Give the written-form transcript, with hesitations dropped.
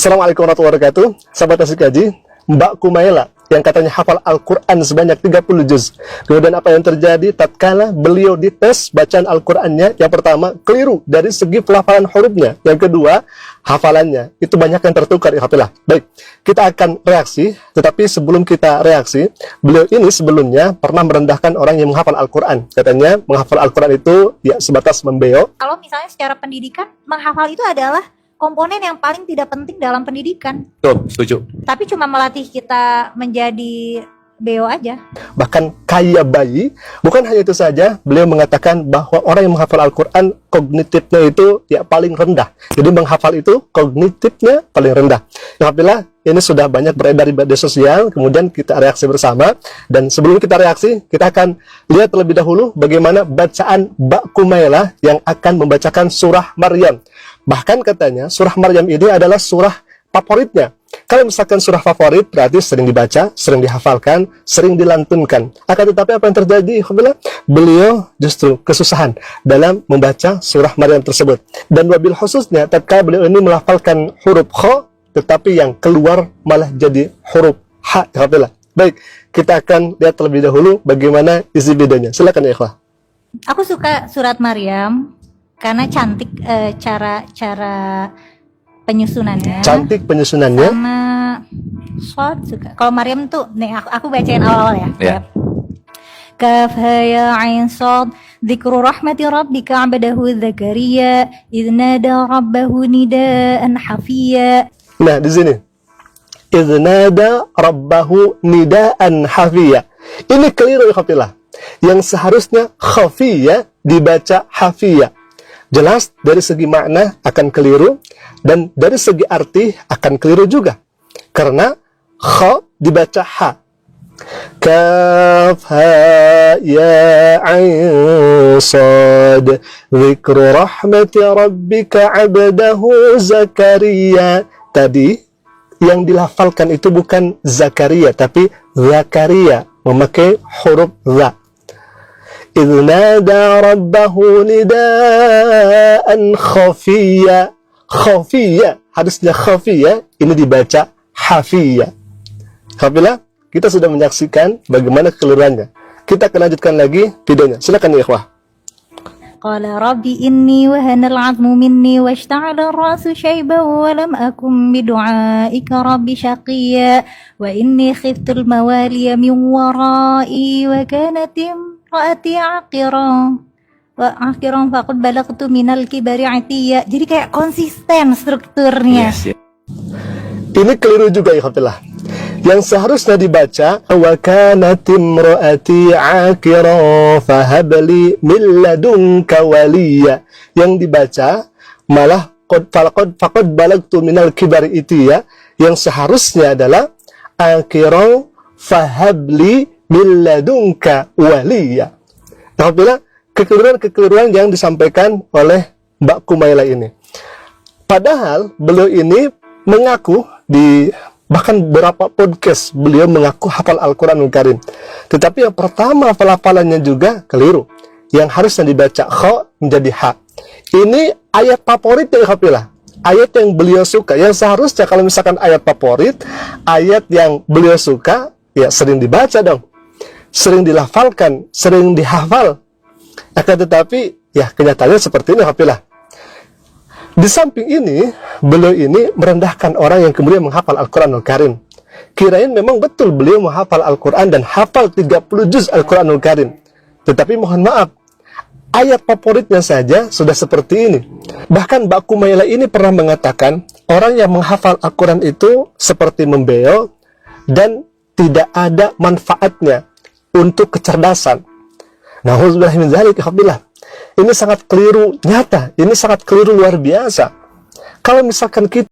Assalamualaikum warahmatullahi wabarakatuh. Sahabat Asik Kaji, Mbak Kumaila yang katanya hafal Al-Quran sebanyak 30 juz. Kemudian apa yang terjadi tatkala beliau dites bacaan Al-Qurannya? Yang pertama, keliru dari segi pelafalan hurufnya. Yang kedua, hafalannya. Itu banyak yang tertukar, ikhwatilah. Baik, kita akan reaksi. Tetapi sebelum kita reaksi, beliau ini sebelumnya pernah merendahkan orang yang menghafal Al-Quran. Katanya menghafal Al-Quran itu ya sebatas membeo. Kalau misalnya secara pendidikan, menghafal itu adalah komponen yang paling tidak penting dalam pendidikan. Tuh, setuju. Tapi cuma melatih kita menjadi beo aja. Bahkan kaya bayi. Bukan hanya itu saja, beliau mengatakan bahwa orang yang menghafal Al-Quran kognitifnya itu ya paling rendah. Jadi menghafal itu kognitifnya paling rendah. Alhamdulillah, ini sudah banyak beredar di media sosial. Kemudian kita reaksi bersama. Dan sebelum kita reaksi, kita akan lihat terlebih dahulu bagaimana bacaan Mbak Kumaila yang akan membacakan surah Maryam. Bahkan katanya surah Maryam ini adalah surah favoritnya. Kalau misalkan surah favorit berarti sering dibaca, sering dihafalkan, sering dilantunkan. Akan tetapi apa yang terjadi? Beliau justru kesusahan dalam membaca surah Maryam tersebut. Dan wabil khususnya tatkala beliau ini melafalkan huruf kha, tetapi yang keluar malah jadi huruf ha. Baik, kita akan lihat terlebih dahulu bagaimana isi videonya. Silakan ya ikhwah. Aku suka surat Maryam karena cantik cara penyusunannya. Cantik penyusunannya. Sama Shod suka. Kalau Maryam tuh, nih aku bacain awal-awal ya. Ya. Kaf ha ya ain shad dzikru rahmati rabbika 'abdahu Zakaria idz nada rabbahu nidaan hafiya. Nah, di sini. Idz nada rabbahu nidaan hafiya. Ini keliru ikhwatilah. Yang seharusnya khafiyah dibaca hafiyah. Jelas dari segi makna akan keliru dan dari segi arti akan keliru juga. Karena kha dibaca ha. Kaf ha ya ain shad dzikru rahmati rabbika 'abdahu Zakaria. Tadi yang dilafalkan itu bukan Zakaria tapi Zakaria, memakai huruf za. إذ نادى ربه نداء خفيا. خفيا harusnya khafiyah, ini dibaca hafiyah. Alhamdulillah, kita sudah menyaksikan bagaimana kekeliruannya. Kita akan lanjutkan lagi videonya. Silakan ya ikhwah. Qala rabbi inni wahana al-'azmu minni washta'ala ar-ra'su shayban wa lam akum bidu'aika rabbi shaqiyya wa inni khiftu al-mawaliya min wara'i wa kanat imra'ati 'aqiran wa akhiran faqad balagtu minal kibari 'atiyya. Jadi kayak konsisten strukturnya. Yes. Ini keliru juga ikhwatillah. Yang seharusnya dibaca wa kanat imraati 'aqiran fahabli min ladunka waliya. Yang dibaca malah faqad balagtu minal kibari itiya. Yang seharusnya adalah akhiran fahabli min ladunka waliya. Alhamdulillah, kekeliruan-kekeliruan yang disampaikan oleh Mbak Kumaila ini. Padahal beliau ini mengaku di bahkan beberapa podcast beliau mengaku hafal Al-Quranul Karim. Tetapi yang pertama pelafalannya juga keliru. Yang harusnya dibaca kha menjadi ha. Ini ayat favorit ya ikhwatilah. Ayat yang beliau suka. Yang seharusnya kalau misalkan ayat favorit, ayat yang beliau suka, ya sering dibaca dong. Sering dilafalkan, sering dihafal. Akan tetapi, ya kenyataannya seperti ini ikhwatilah. Di samping ini, beliau ini merendahkan orang yang kemudian menghafal Al-Quranul Karim. Kirain memang betul beliau menghafal Al-Quran dan hafal 30 juz Al-Quranul Karim. Tetapi mohon maaf, ayat favoritnya saja sudah seperti ini. Bahkan Mbak Kumaila ini pernah mengatakan, orang yang menghafal Al-Quran itu seperti membeo dan tidak ada manfaatnya untuk kecerdasan. Na'udzubillahi min dzalik, alhamdulillah. Ini sangat keliru nyata, ini sangat keliru luar biasa. Kalau misalkan kita